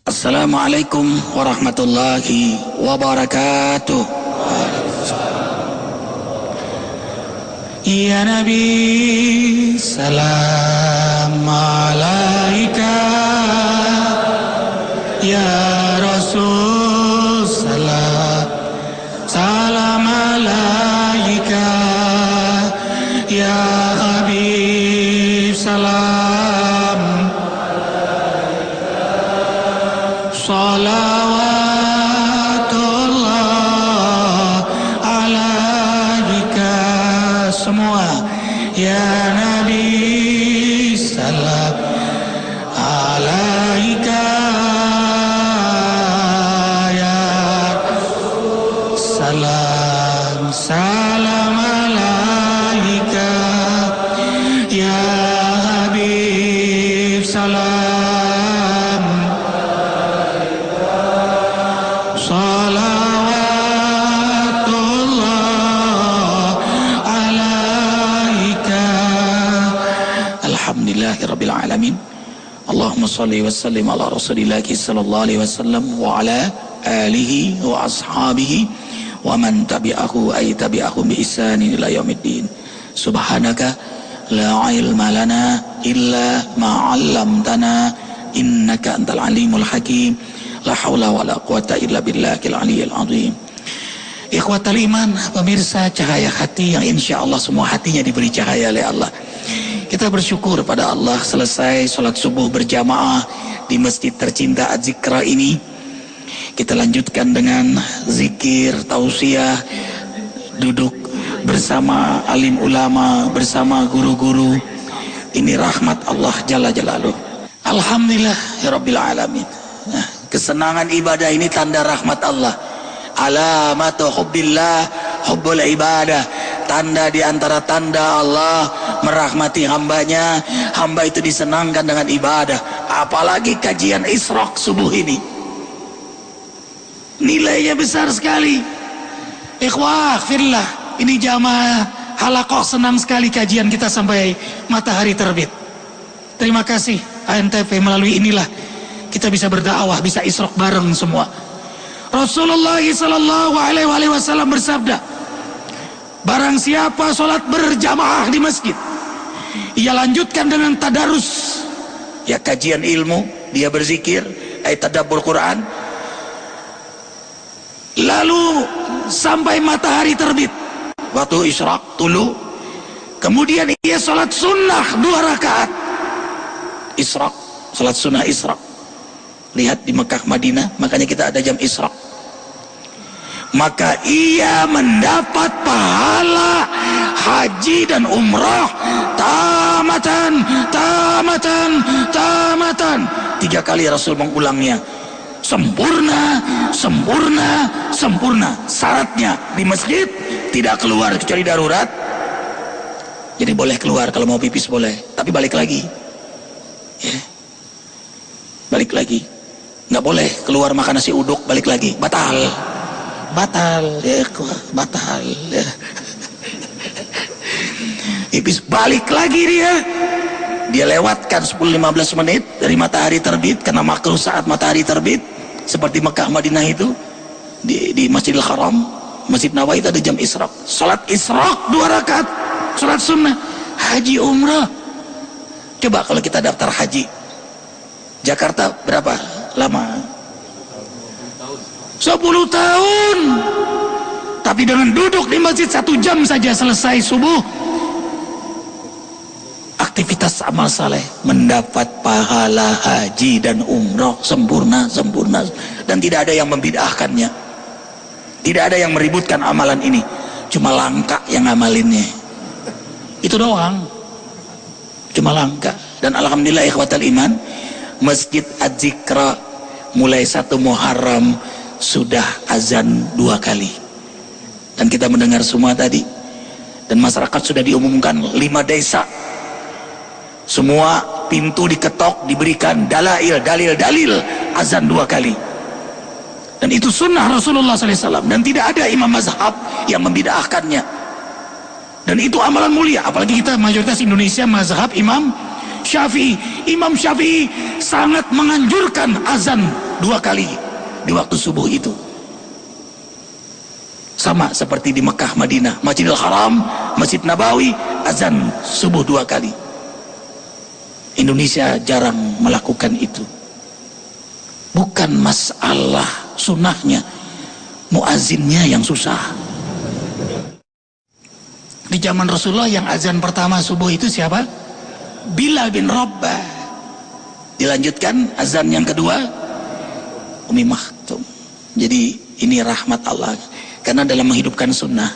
Assalamualaikum warahmatullahi wabarakatuh. Ya Nabi, salam alaika. Ya Rasul, salam alaika. Ya Habib, salam. Salawatullah alaika. Semua ya Nabi, salam alaika. Ya salam, salam alaika. Ya Habib, salam. Alhamdulillahirabbil alamin. Allahumma shalli wa sallim ala Rasulillah sallallahu alaihi wasallam wa ala alihi wa ashabihi wa man tabi'ahu ay tabi'ahum bi ihsanin ila yaumiddin. Subhanaka la ilma lana illa ma 'allamtana innaka antal alimul hakim. La haula wala quwata illa billahil aliyyil azim. Ikhwatal iman, pemirsa Cahaya Hati yang insyaallah semua hatinya diberi cahaya oleh Allah. Kita bersyukur pada Allah selesai sholat subuh berjamaah di masjid tercinta Az-Zikra ini. Kita lanjutkan dengan zikir, tausiah, duduk bersama alim ulama, bersama guru-guru. Ini rahmat Allah Jalla Jalaluh. Alhamdulillah ya Rabbil Alamin. Nah, kesenangan ibadah ini tanda rahmat Allah. Alamatu hubbillah hubbul ibadah. Tanda di antara tanda Allah merahmati hambanya, hamba itu disenangkan dengan ibadah. Apalagi kajian Isyraq subuh ini, nilainya besar sekali. Ikhwah fillah, ini jamaah halaqah senang sekali kajian kita sampai matahari terbit. Terima kasih ANTV, melalui inilah kita bisa berdakwah, bisa Isyraq bareng semua. Rasulullah sallallahu alaihi wasallam bersabda, barang siapa sholat berjamaah di masjid, ia lanjutkan dengan tadarus, ya kajian ilmu, dia berzikir, tadabbur Quran, lalu sampai matahari terbit, waktu Isyraq tulu, kemudian ia sholat sunnah 2 rakaat Isyraq, sholat sunnah Isyraq. Lihat di Mekah Madinah, makanya kita ada jam Isyraq. Maka ia mendapat pahala haji dan umrah tamatan, tamatan, tamatan. 3 kali Rasul mengulangnya. Sempurna, sempurna, sempurna. Syaratnya di masjid tidak keluar kecuali darurat. Jadi boleh keluar kalau mau pipis boleh, tapi balik lagi. Ya. Balik lagi. Nggak boleh keluar makan nasi uduk balik lagi, batal. Batal, ya, batal. Ya. Iblis balik lagi dia lewatkan 10-15 menit dari matahari terbit, karena makruh saat matahari terbit, seperti Mekah Madinah itu di Masjidil Haram, Masjid Nabawi itu ada jam Isyraq. Salat Isyraq 2 rakaat, salat sunnah, haji umrah. Coba kalau kita daftar haji Jakarta berapa lama? 10 tahun. Tapi dengan duduk di masjid 1 jam saja selesai subuh, aktivitas amal saleh, mendapat pahala haji dan umrah sempurna, sempurna, dan tidak ada yang membid'ahkannya, tidak ada yang meributkan amalan ini, cuma langka yang ngamalinnya, itu doang, cuma langka. Dan alhamdulillah ikhwatal iman, Masjid Az-Zikra mulai 1 Muharram sudah azan 2 kali, dan kita mendengar semua tadi, dan masyarakat sudah diumumkan 5 desa, semua pintu diketok, diberikan dalil, dalil azan 2 kali, dan itu sunnah Rasulullah SAW, dan tidak ada imam mazhab yang membid'ahkannya, dan itu amalan mulia. Apalagi kita mayoritas Indonesia mazhab Imam Syafi'i. Imam Syafi'i sangat menganjurkan azan 2 kali di waktu subuh itu. Sama seperti di Mekah, Madinah, Masjidil Haram, Masjid Nabawi, azan subuh 2 kali. Indonesia jarang melakukan itu. Bukan masalah sunnahnya, muazzinnya yang susah. Di zaman Rasulullah yang azan pertama subuh itu siapa? Bilal bin Rabah. Dilanjutkan azan yang kedua Umi Maktum. Jadi ini rahmat Allah, karena dalam menghidupkan sunnah,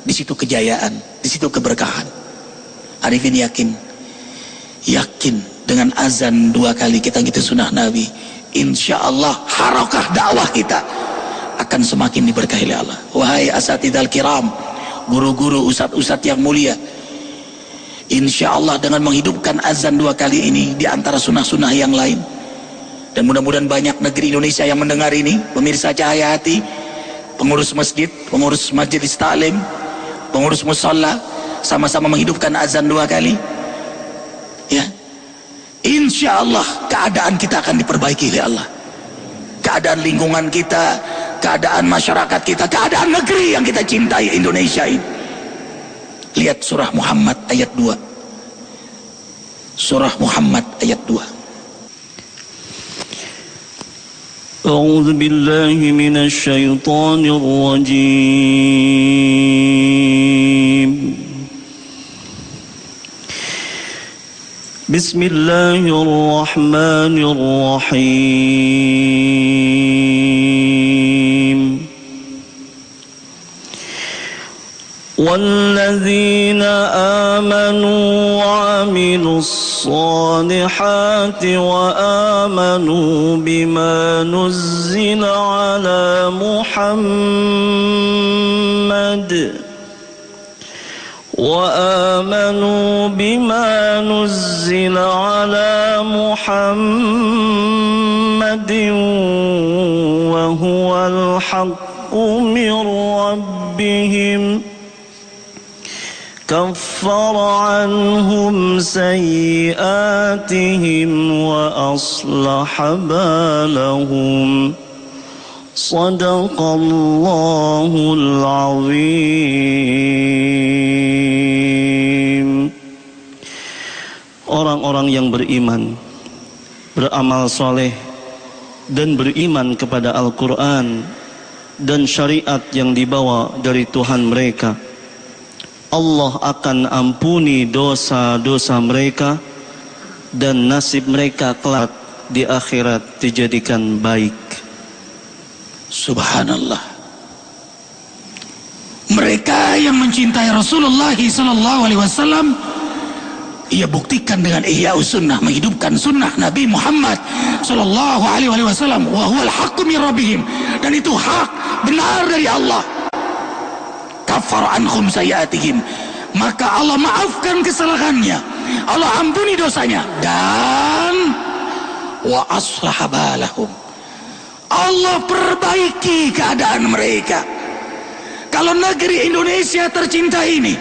di situ kejayaan, di situ keberkahan. Arifin yakin dengan azan 2 kali kita gitu sunnah Nabi, insya Allah harakah dakwah kita akan semakin diberkahi oleh Allah. Wahai asatidal kiram, guru-guru, ustadz-ustadz yang mulia, insya Allah dengan menghidupkan azan 2 kali ini di antara sunnah-sunnah yang lain, dan mudah-mudahan banyak negeri Indonesia yang mendengar ini, pemirsa Cahaya Hati, pengurus masjid, pengurus majelis taklim, pengurus musalla, sama-sama menghidupkan azan 2 kali, ya, insya Allah keadaan kita akan diperbaiki oleh Allah. Keadaan lingkungan kita, keadaan masyarakat kita, keadaan negeri yang kita cintai, Indonesia ini. Lihat surah Muhammad ayat 2. Surah Muhammad ayat 2. A'udzu billahi minasy syaithanir rajim. Bismillahirrahmanirrahim. والذين آمنوا وعملوا الصالحات وآمنوا بما نزل على محمد وهو الحق من ربهم كفر عنهم سيئاتهم وأصلح بالهم صدق الله العظيم. Orang-orang yang beriman, beramal soleh, dan beriman kepada Al-Quran dan syariat yang dibawa dari Tuhan mereka, Allah akan ampuni dosa-dosa mereka, dan nasib mereka kelak di akhirat dijadikan baik. Subhanallah. Mereka yang mencintai Rasulullah SAW, ia buktikan dengan Ihya'us Sunnah, menghidupkan sunnah Nabi Muhammad SAW. Wa huwal haqqu min rabbihim, dan itu hak benar dari Allah. Kafar anhum sayiatihim, maka Allah maafkan kesalahannya, Allah ampuni dosanya, dan wa aslaha balahum, Allah perbaiki keadaan mereka. Kalau negeri Indonesia tercinta ini,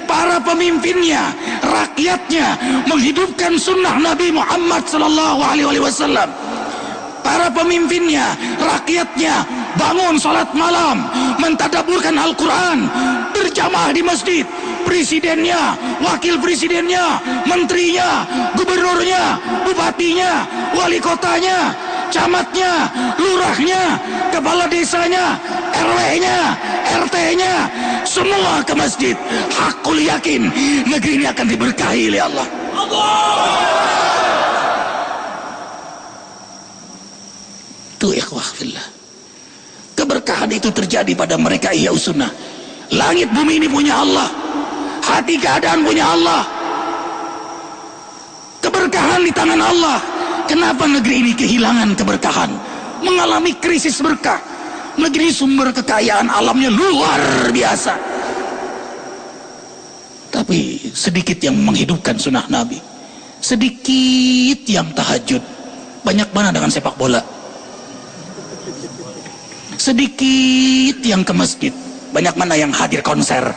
para pemimpinnya, rakyatnya menghidupkan sunnah Nabi Muhammad SAW, para pemimpinnya, rakyatnya bangun salat malam, mentadaburkan Al-Quran, berjamaah di masjid, presidennya, wakil presidennya, menterinya, gubernurnya, bupatinya, wali kotanya, camatnya, lurahnya, kepala desanya, RW-nya, RT-nya, semua ke masjid. Hakul yakin negeri ini akan diberkahi oleh Allah. Itu ikhwah fillah. Keberkahan itu terjadi pada mereka Ihya'us Sunnah. Langit bumi ini punya Allah, hati keadaan punya Allah, keberkahan di tangan Allah. Kenapa negeri ini kehilangan keberkahan, mengalami krisis berkah? Negeri sumber kekayaan alamnya luar biasa, tapi sedikit yang menghidupkan sunnah Nabi, sedikit yang tahajud. Banyak mana dengan sepak bola? Sedikit yang ke masjid, banyak mana yang hadir konser?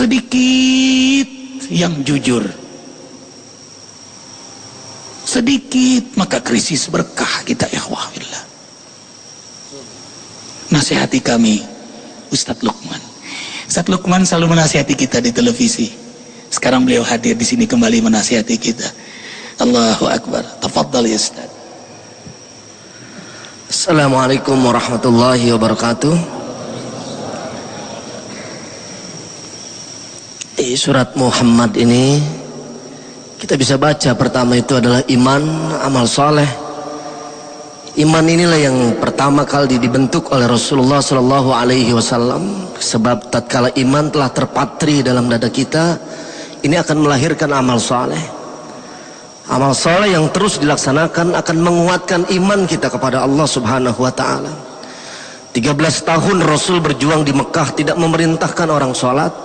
sedikit yang jujur, sedikit maka krisis berkah kita, ikhwah fillah. Nasihati kami Ustadz Lukman. Ustadz Lukman selalu menasihati kita di televisi. Sekarang beliau hadir di sini kembali menasihati kita. Allahu Akbar. Tafadhal ya Ustaz. Assalamualaikum warahmatullahi wabarakatuh. Di surat Muhammad ini kita bisa baca pertama itu adalah iman, amal soleh. Iman inilah yang pertama kali dibentuk oleh Rasulullah Sallallahu Alaihi Wasallam. Sebab tatkala iman telah terpatri dalam dada kita, ini akan melahirkan amal soleh. Amal soleh yang terus dilaksanakan akan menguatkan iman kita kepada Allah Subhanahu Wa Taala. 13 tahun Rasul berjuang di Mekah, tidak memerintahkan orang sholat,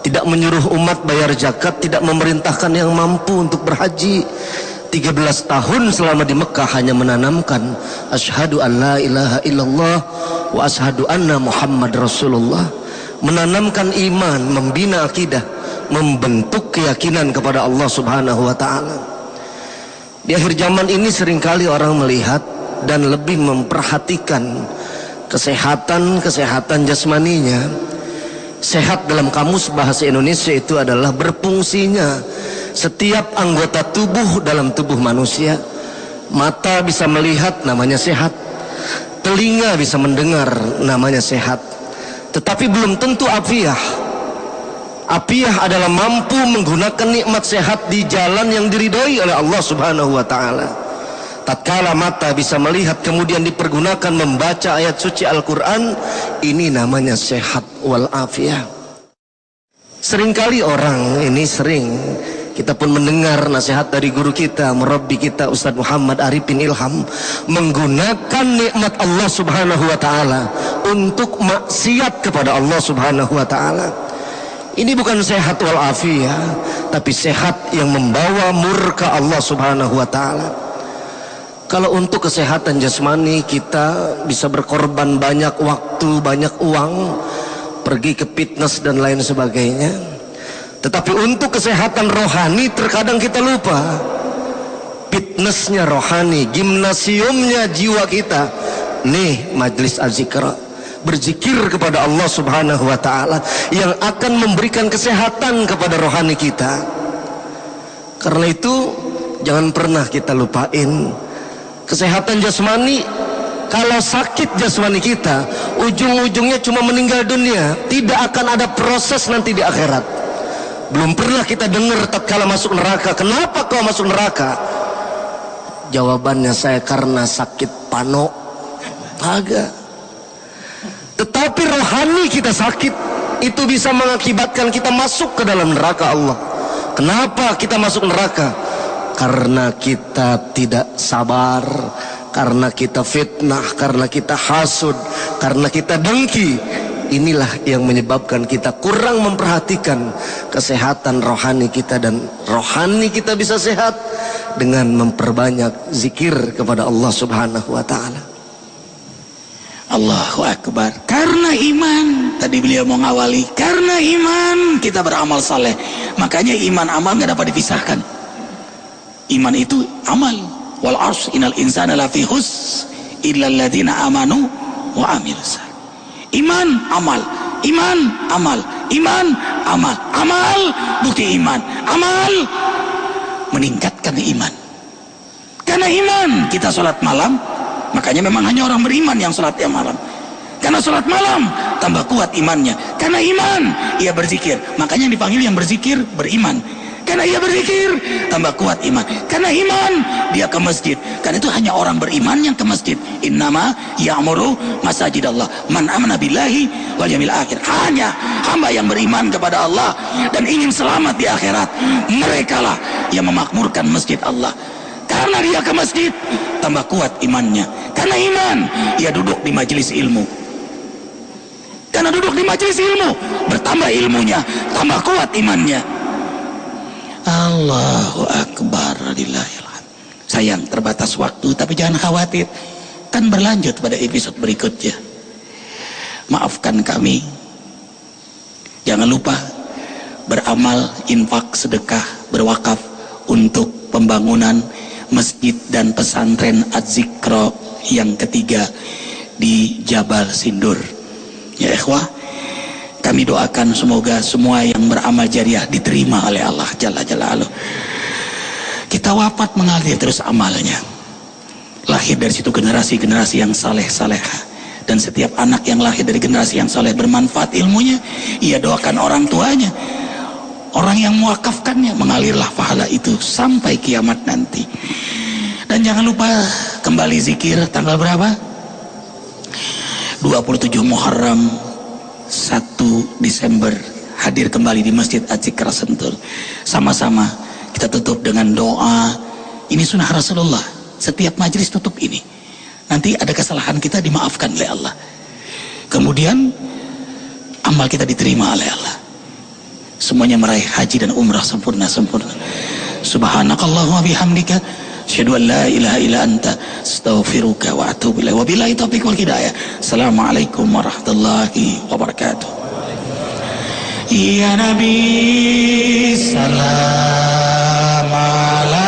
tidak menyuruh umat bayar zakat, tidak memerintahkan yang mampu untuk berhaji. 13 tahun selama di Mekah hanya menanamkan asyhadu an la ilaha illallah wa asyhadu anna Muhammad Rasulullah, menanamkan iman, membina akidah, membentuk keyakinan kepada Allah Subhanahu wa taala. Di akhir zaman ini seringkali orang melihat dan lebih memperhatikan kesehatan jasmaninya. Sehat dalam kamus bahasa Indonesia itu adalah berfungsinya setiap anggota tubuh dalam tubuh manusia. Mata bisa melihat, namanya sehat. Telinga bisa mendengar, namanya sehat. Tetapi belum tentu afiah. Afiah adalah mampu menggunakan nikmat sehat di jalan yang diridhoi oleh Allah Subhanahu wa taala. Tatkala mata bisa melihat kemudian dipergunakan membaca ayat suci Al-Quran, ini namanya sehat wal afiah. Seringkali orang ini kita pun mendengar nasihat dari guru kita, murabbi kita Ustadz Muhammad Arifin Ilham, menggunakan nikmat Allah Subhanahu wa taala untuk maksiat kepada Allah Subhanahu wa taala. Ini bukan sehat wal afiah, tapi sehat yang membawa murka Allah Subhanahu wa taala. Kalau untuk kesehatan jasmani kita bisa berkorban banyak waktu, banyak uang, pergi ke fitness dan lain sebagainya. Tetapi untuk kesehatan rohani terkadang kita lupa. Fitnessnya rohani, gimnasiumnya jiwa kita. Nih majlis az-zikra, berzikir kepada Allah Subhanahu wa taala yang akan memberikan kesehatan kepada rohani kita. Karena itu jangan pernah kita lupain kesehatan jasmani. Kalau sakit jasmani kita, ujung-ujungnya cuma meninggal dunia, tidak akan ada proses nanti di akhirat. Belum pernah kita dengar tatkala masuk neraka, kenapa kau masuk neraka? Jawabannya, saya karena sakit pano. Agak. Tetapi rohani kita sakit, itu bisa mengakibatkan kita masuk ke dalam neraka Allah. Kenapa kita masuk neraka? Karena kita tidak sabar, karena kita fitnah, karena kita hasud, karena kita dengki. Inilah yang menyebabkan kita kurang memperhatikan kesehatan rohani kita, dan rohani kita bisa sehat dengan memperbanyak zikir kepada Allah Subhanahu wa taala. Allahu Akbar. Karena iman, tadi beliau mau ngawali, karena iman kita beramal saleh. Makanya iman amal gak dapat dipisahkan. Iman itu amal. Wal ars innal insana lafi khus illa alladziina amanu wa amilus salih. Iman amal, iman amal, iman amal, amal bukti iman, amal meningkatkan iman. Karena iman kita sholat malam, makanya memang hanya orang beriman yang sholat malam. Karena sholat malam tambah kuat imannya. Karena iman ia berzikir, makanya yang dipanggil yang berzikir beriman. Karena ia berzikir tambah kuat iman. Karena iman dia ke masjid. Karena itu hanya orang beriman yang ke masjid. Innama ya'muru masajidallah man amana billahi wal yawmil akhir. Hanya hamba yang beriman kepada Allah dan ingin selamat di akhirat, merekalah yang memakmurkan masjid Allah. Karena dia ke masjid tambah kuat imannya. Karena iman ia duduk di majelis ilmu. Karena duduk di majelis ilmu bertambah ilmunya, tambah kuat imannya. Allahu Akbar. Sayang terbatas waktu, tapi jangan khawatir, kan berlanjut pada episode berikutnya. Maafkan kami. Jangan lupa beramal, infak, sedekah, berwakaf untuk pembangunan masjid dan pesantren Az-Zikra yang ketiga di Jabal Sindur. Ya ikhwah, kami doakan semoga semua yang beramal jariah diterima oleh Allah Jalla Jalaluh. Kita wafat mengalir terus amalnya, lahir dari situ generasi-generasi yang saleh-salehah. Dan setiap anak yang lahir dari generasi yang saleh bermanfaat ilmunya, ia doakan orang tuanya, orang yang mewakafkannya, mengalirlah pahala itu sampai kiamat nanti. Dan jangan lupa kembali zikir tanggal berapa? 27 Muharram, 1 Desember hadir kembali di Masjid Az-Zikra Sentul. Sama-sama kita tutup dengan doa. Ini sunnah Rasulullah, setiap majelis tutup ini. Nanti ada kesalahan kita dimaafkan oleh Allah, kemudian amal kita diterima oleh Allah, semuanya meraih haji dan umrah sempurna. Subhanakallahumma bihamdika asyhadu an la ilaha illa anta astaghfiruka wa atubu ilaik. Wabillahi taufiq wal hidayah. Assalamualaikum warahmatullahi wabarakatuh. Ya Nabi salam alaikum.